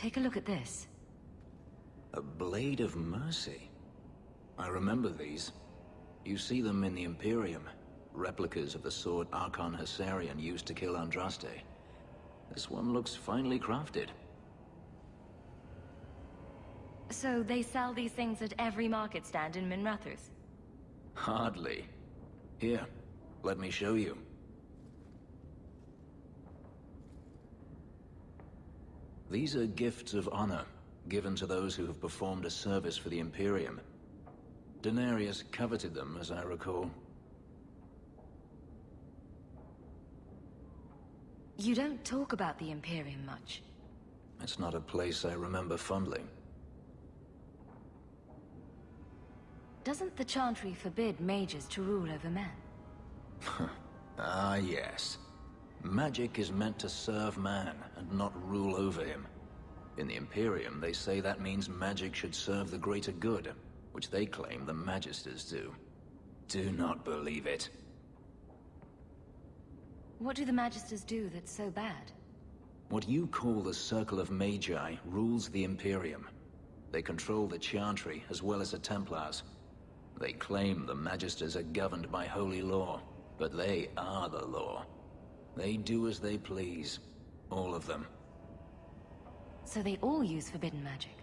take a look at this. A Blade of Mercy. I remember these. You see them in the Imperium. Replicas of the sword Archon Hessarian used to kill Andraste. This one looks finely crafted. So they sell these things at every market stand in Minrathous? Hardly. Here, let me show you. These are gifts of honor, given to those who have performed a service for the Imperium. Denarius coveted them, as I recall. You don't talk about the Imperium much. It's not a place I remember fondly. Doesn't the Chantry forbid mages to rule over men? Ah, yes. Magic is meant to serve man, and not rule over him. In the Imperium, they say that means magic should serve the greater good, which they claim the Magisters do. Do not believe it. What do the Magisters do that's so bad? What you call the Circle of Magi rules the Imperium. They control the Chantry, as well as the Templars. They claim the Magisters are governed by holy law, but they are the law. They do as they please. All of them. So they all use forbidden magic?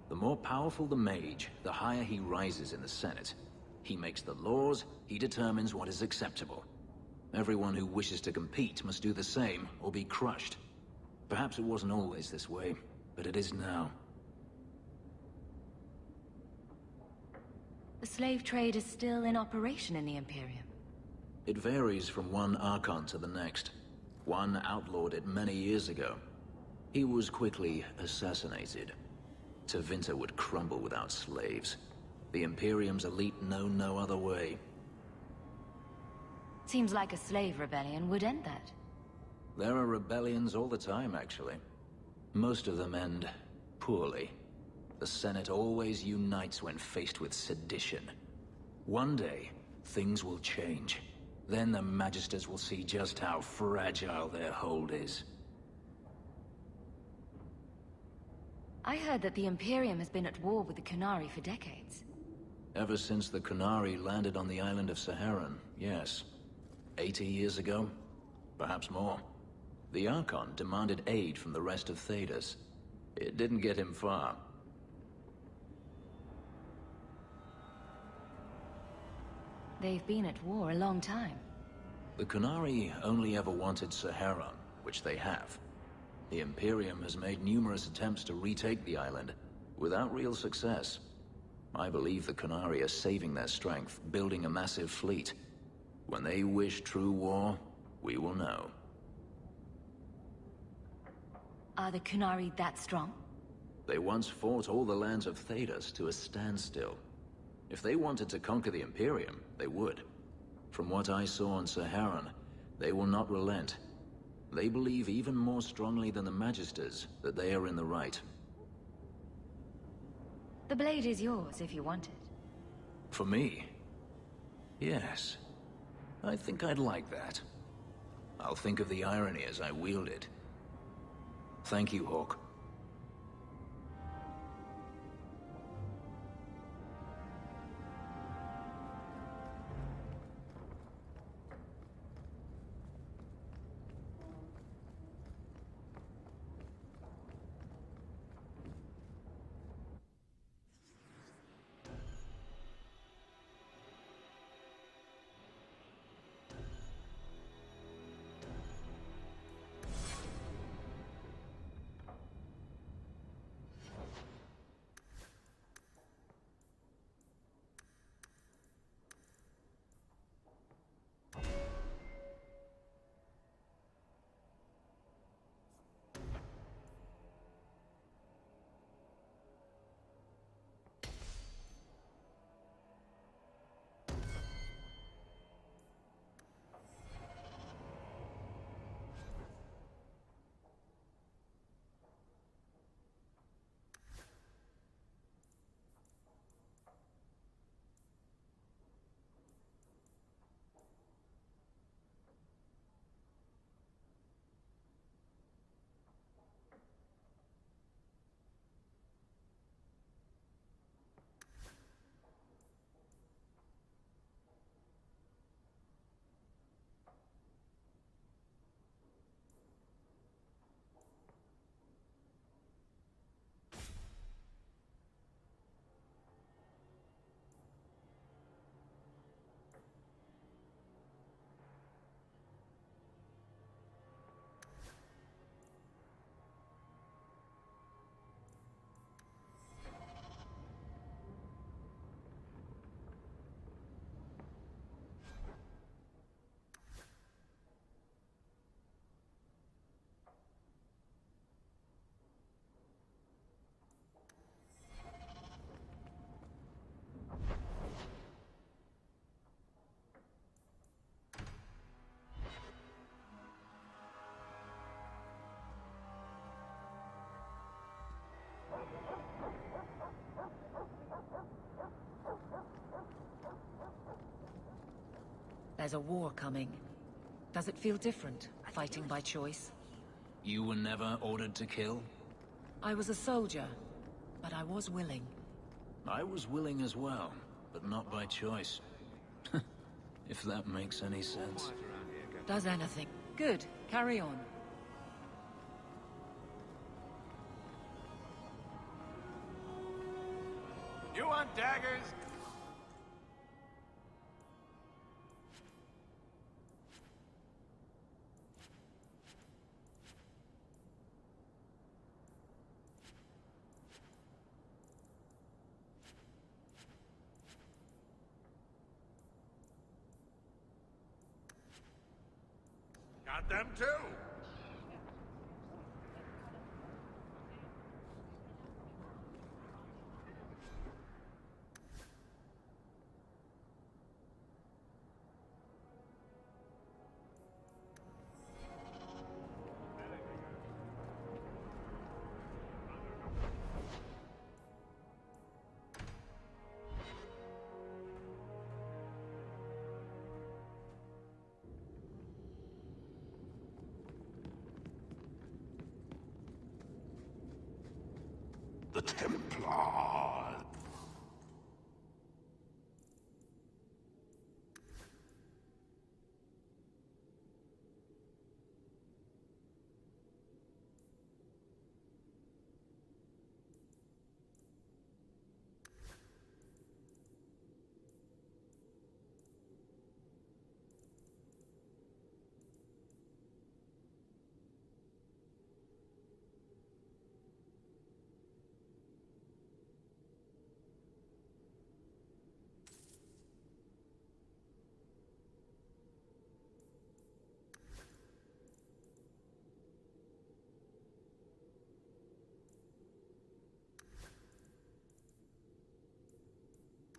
The more powerful the mage, the higher he rises in the Senate. He makes the laws, he determines what is acceptable. Everyone who wishes to compete must do the same, or be crushed. Perhaps it wasn't always this way, but it is now. The slave trade is still in operation in the Imperium. It varies from one Archon to the next. One outlawed it many years ago. He was quickly assassinated. Tevinter would crumble without slaves. The Imperium's elite know no other way. Seems like a slave rebellion would end that. There are rebellions all the time, actually. Most of them end poorly. The Senate always unites when faced with sedition. One day, things will change. Then the Magisters will see just how fragile their hold is. I heard that the Imperium has been at war with the Qunari for decades. Ever since the Qunari landed on the island of Saharan, yes. 80 years ago? Perhaps more. The Archon demanded aid from the rest of Thedas. It didn't get him far. They've been at war a long time. The Qunari only ever wanted Saharan, which they have. The Imperium has made numerous attempts to retake the island, without real success. I believe the Qunari are saving their strength, building a massive fleet. When they wish true war, we will know. Are the Qunari that strong? They once fought all the lands of Thedas to a standstill. If they wanted to conquer the Imperium, they would. From what I saw on Saharan, they will not relent. They believe even more strongly than the Magisters that they are in the right. The blade is yours if you want it. For me? Yes. I think I'd like that. I'll think of the irony as I wield it. Thank you, Hawke. There's a war coming. Does it feel different, fighting by choice? You were never ordered to kill? I was a soldier, but I was willing. I was willing as well, but not by choice. If that makes any sense. Does anything. Good. Carry on. You want daggers? Got them too. The Templar.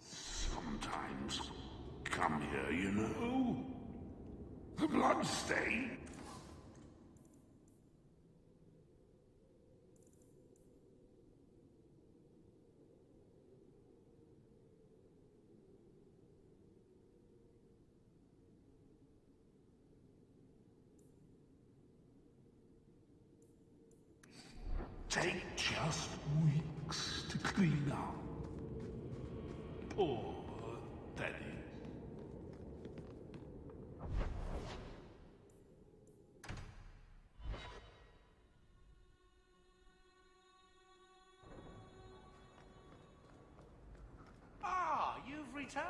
Sometimes come here, you know. The bloodstain. Take just weeks to clean up. Poor Teddy. Ah, you've returned.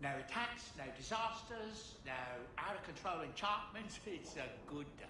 No attacks, no disasters, no out-of-control enchantments. It's a good day.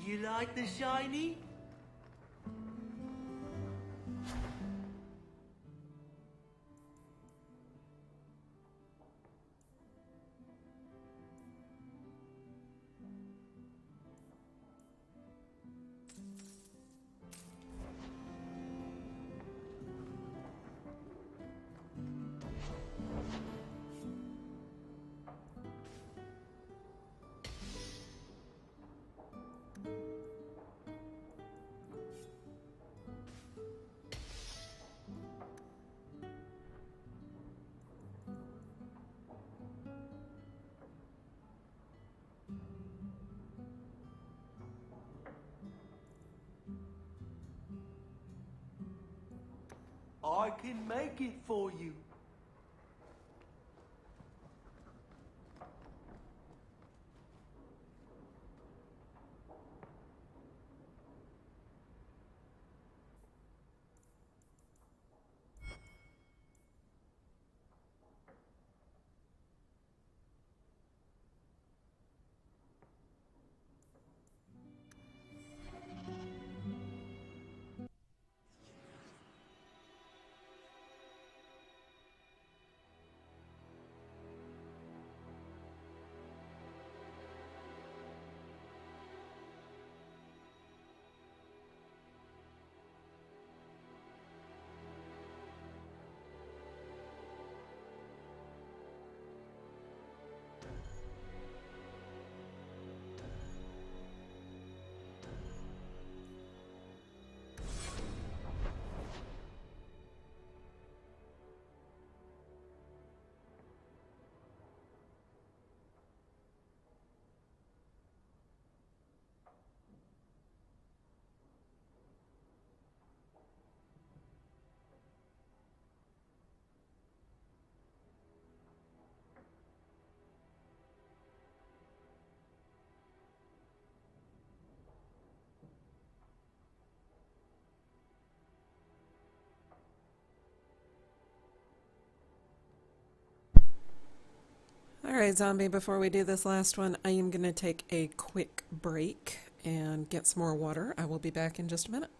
You like the shiny? I can make it for you. Alright, zombie, before we do this last one, I am going to take a quick break and get some more water. I will be back in just a minute.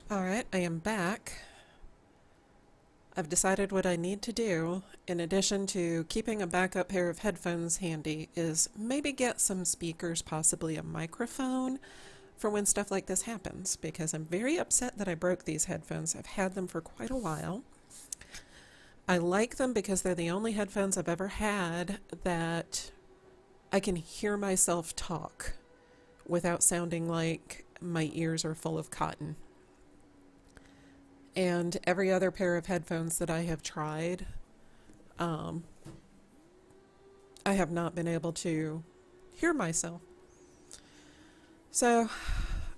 Alright, I am back. I've decided what I need to do, in addition to keeping a backup pair of headphones handy, is maybe get some speakers, possibly a microphone, for when stuff like this happens, because I'm very upset that I broke these headphones. I've had them for quite a while. I like them because they're the only headphones I've ever had that I can hear myself talk without sounding like my ears are full of cotton. And every other pair of headphones that I have tried, I have not been able to hear myself. So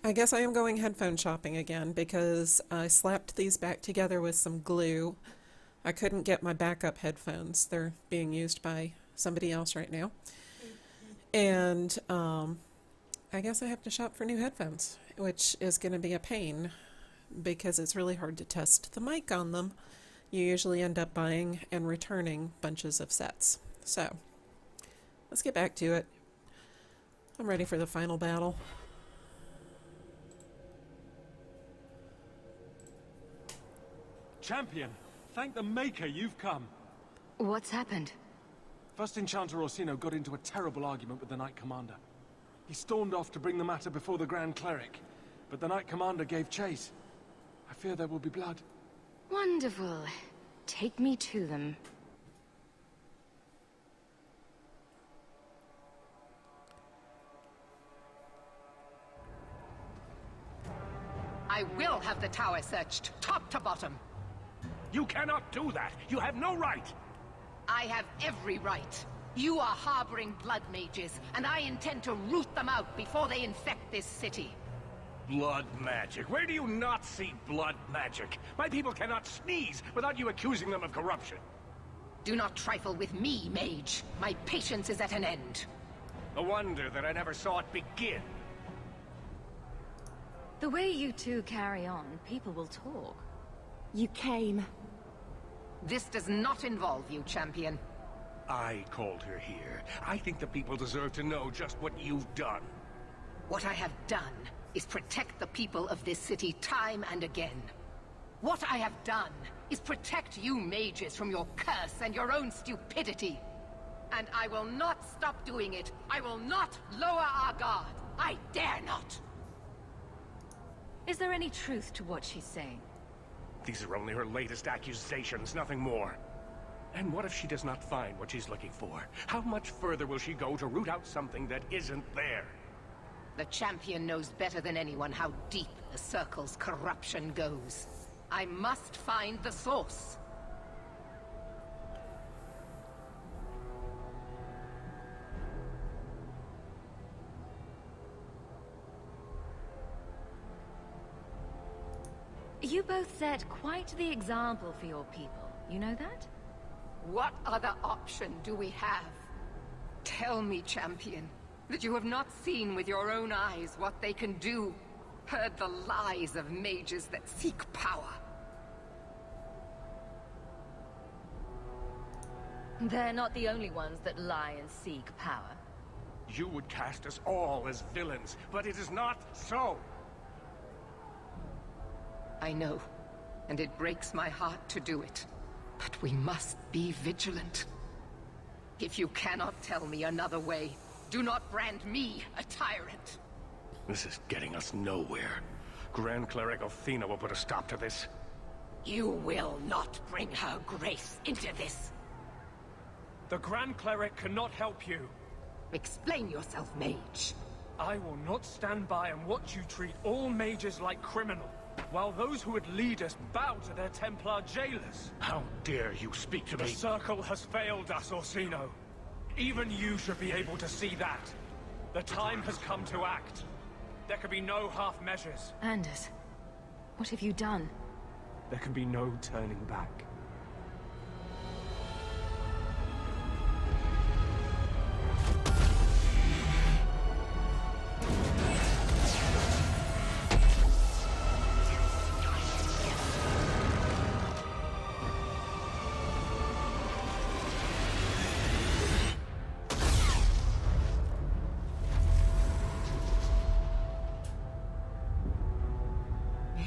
I guess I am going headphone shopping again because I slapped these back together with some glue. I couldn't get my backup headphones. They're being used by somebody else right now. And I guess I have to shop for new headphones, which is going to be a pain because it's really hard to test the mic on them. You usually end up buying and returning bunches of sets. So let's get back to it. I'm ready for the final battle. Champion, thank the Maker you've come. What's happened? First Enchanter Orsino got into a terrible argument with the Knight Commander. He stormed off to bring the matter before the Grand Cleric, but the Knight Commander gave chase. I fear there will be blood. Wonderful. Take me to them. I will have the tower searched, top to bottom. You cannot do that. You have no right. I have every right. You are harboring blood mages, and I intend to root them out before they infect this city. Blood magic. Where do you not see blood magic? My people cannot sneeze without you accusing them of corruption. Do not trifle with me, mage. My patience is at an end. A wonder that I never saw it begin. The way you two carry on, people will talk. You came. This does not involve you, champion. I called her here. I think the people deserve to know just what you've done. What I have done is protect the people of this city time and again. What I have done is protect you mages from your curse and your own stupidity. And I will not stop doing it. I will not lower our guard. I dare not. Is there any truth to what she's saying? These are only her latest accusations, nothing more. And what if she does not find what she's looking for? How much further will she go to root out something that isn't there? The champion knows better than anyone how deep the Circle's corruption goes. I must find the source. You both set quite the example for your people. You know that? What other option do we have? Tell me, champion, that you have not seen with your own eyes what they can do, heard the lies of mages that seek power. They're not the only ones that lie and seek power. You would cast us all as villains, but it is not so. I know, and it breaks my heart to do it. But we must be vigilant. If you cannot tell me another way, do not brand me a tyrant. This is getting us nowhere. Grand Cleric Othina will put a stop to this. You will not bring her grace into this. The Grand Cleric cannot help you. Explain yourself, mage. I will not stand by and watch you treat all mages like criminals, while those who would lead us bow to their Templar jailers. How dare you speak to The me? Circle has failed us, Orsino. Even you should be able to see that. The time has come to act. There can be no half measures. Anders, what have you done? There can be no turning back.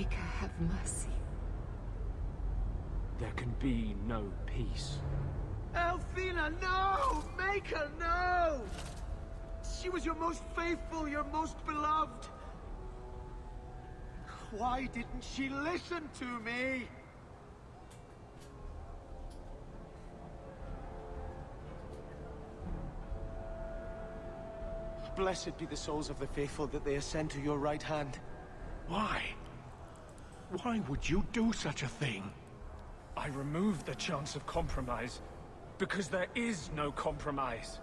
Maker, have mercy. There can be no peace. Althena, no! Maker, no! She was your most faithful, your most beloved. Why didn't she listen to me? Blessed be the souls of the faithful that they ascend to your right hand. Why? Why would you do such a thing? I removed the chance of compromise, because there is no compromise.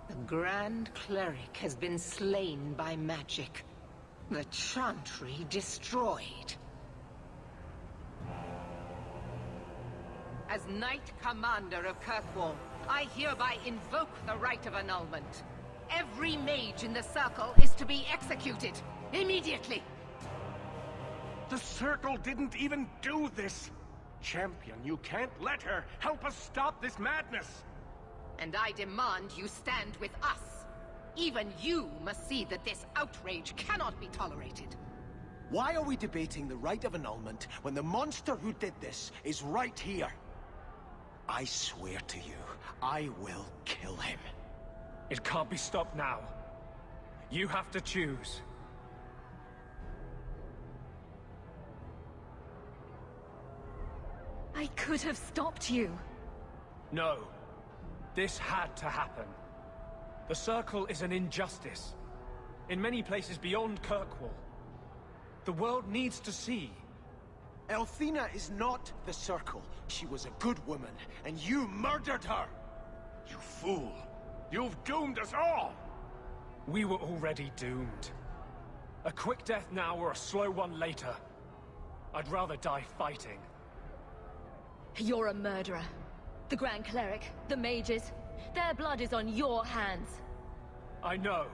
The Grand Cleric has been slain by magic. The Chantry destroyed. As Knight Commander of Kirkwall, I hereby invoke the right of annulment. Every mage in the Circle is to be executed, immediately! The Circle didn't even do this! Champion, you can't let her! Help us stop this madness! And I demand you stand with us. Even you must see that this outrage cannot be tolerated. Why are we debating the right of annulment when the monster who did this is right here? I swear to you, I will kill him. It can't be stopped now. You have to choose. I could have stopped you. No. This had to happen. The Circle is an injustice. In many places beyond Kirkwall. The world needs to see. Althena is not the Circle. She was a good woman, and you murdered her! You fool! You've doomed us all! We were already doomed. A quick death now or a slow one later. I'd rather die fighting. You're a murderer. The Grand Cleric, the mages, their blood is on your hands. I know.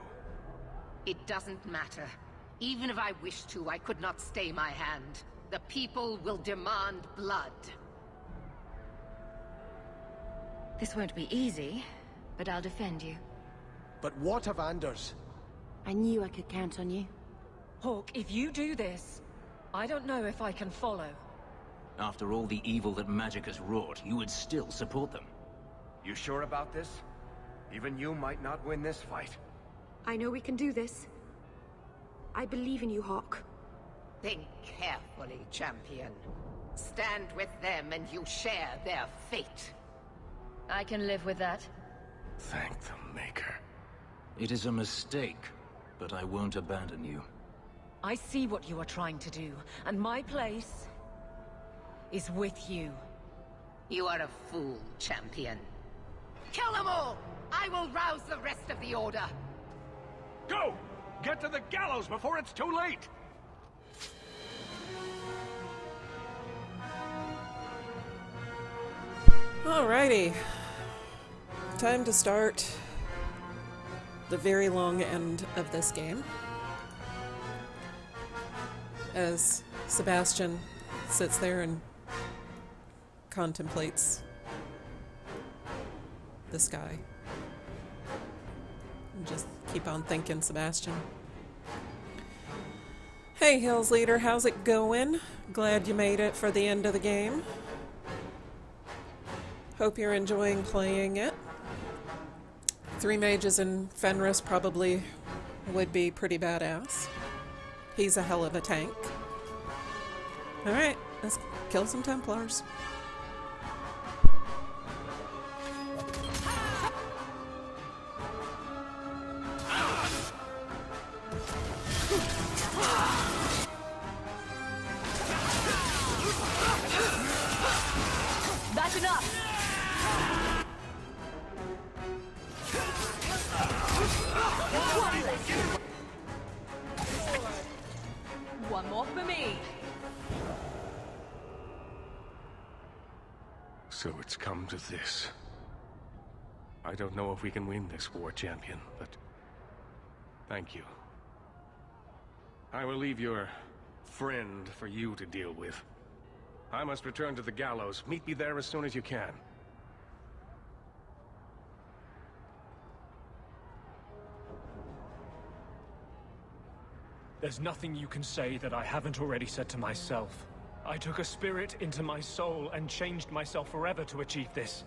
It doesn't matter. Even if I wished to, I could not stay my hand. The people will demand blood. This won't be easy, but I'll defend you. But what of Anders? I knew I could count on you. Hawke, if you do this, I don't know if I can follow. After all the evil that magic has wrought, you would still support them. You sure about this? Even you might not win this fight. I know we can do this. I believe in you, Hawke. Think carefully, champion. Stand with them and you share their fate. I can live with that. Thank the Maker. It is a mistake, but I won't abandon you. I see what you are trying to do, and my place is with you. You are a fool, champion. Kill them all! I will rouse the rest of the Order! Go! Get to the gallows before it's too late! Alrighty. Time to start the very long end of this game. As Sebastian sits there and contemplates the sky. And just keep on thinking, Sebastian. Hey, Hills Leader, how's it going? Glad you made it for the end of the game. Hope you're enjoying playing it. 3 mages in Fenris probably would be pretty badass. He's a hell of a tank. Alright, let's kill some Templars. That's enough! One more for me. So it's come to this. I don't know if we can win this war, champion, but thank you. I will leave your friend for you to deal with. I must return to the gallows. Meet me there as soon as you can. There's nothing you can say that I haven't already said to myself. I took a spirit into my soul and changed myself forever to achieve this.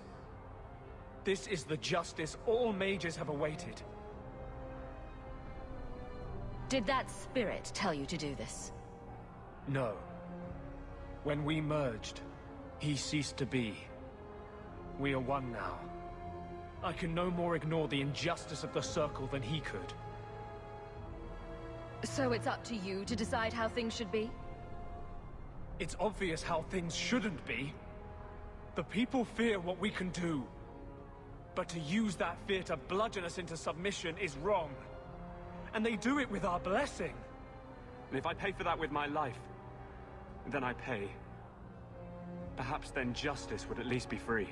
This is the justice all mages have awaited. Did that spirit tell you to do this? No. When we merged, he ceased to be. We are one now. I can no more ignore the injustice of the Circle than he could. So it's up to you to decide how things should be? It's obvious how things shouldn't be. The people fear what we can do. But to use that fear to bludgeon us into submission is wrong. And they do it with our blessing. And if I pay for that with my life, then I pay. Perhaps then justice would at least be free.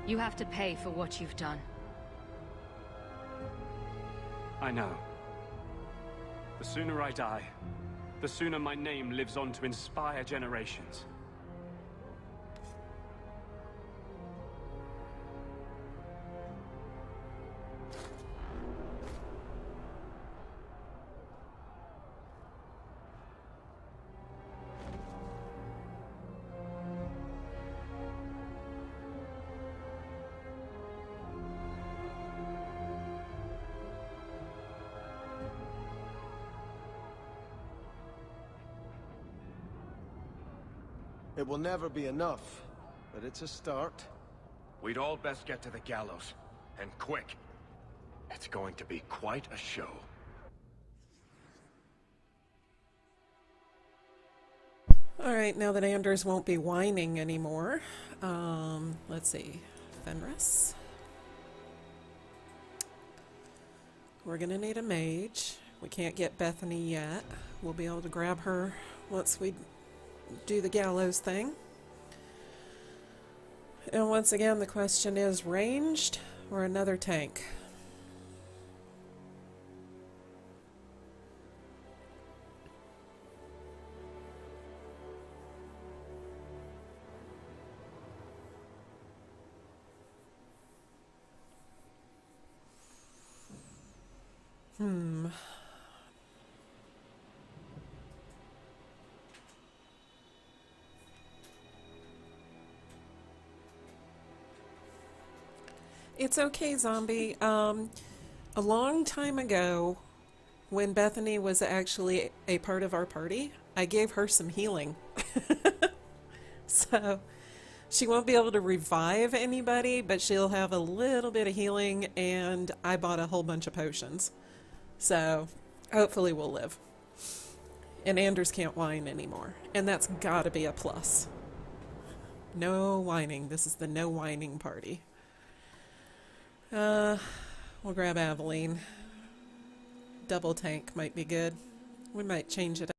You have to pay for what you've done. I know. The sooner I die, the sooner my name lives on to inspire generations. It will never be enough, but it's a start. We'd all best get to the gallows, and quick. It's going to be quite a show. Alright, now that Anders won't be whining anymore, let's see, Fenris. We're gonna need a mage. We can't get Bethany yet. We'll be able to grab her once we do the gallows thing. And once again, the question is ranged or another tank? It's okay, zombie. A long time ago, when Bethany was actually a part of our party, I gave her some healing. So, she won't be able to revive anybody, but she'll have a little bit of healing, and I bought a whole bunch of potions. So, hopefully we'll live. And Anders can't whine anymore, and that's gotta be a plus. No whining. This is the no whining party. We'll grab Aveline. Double tank might be good. We might change it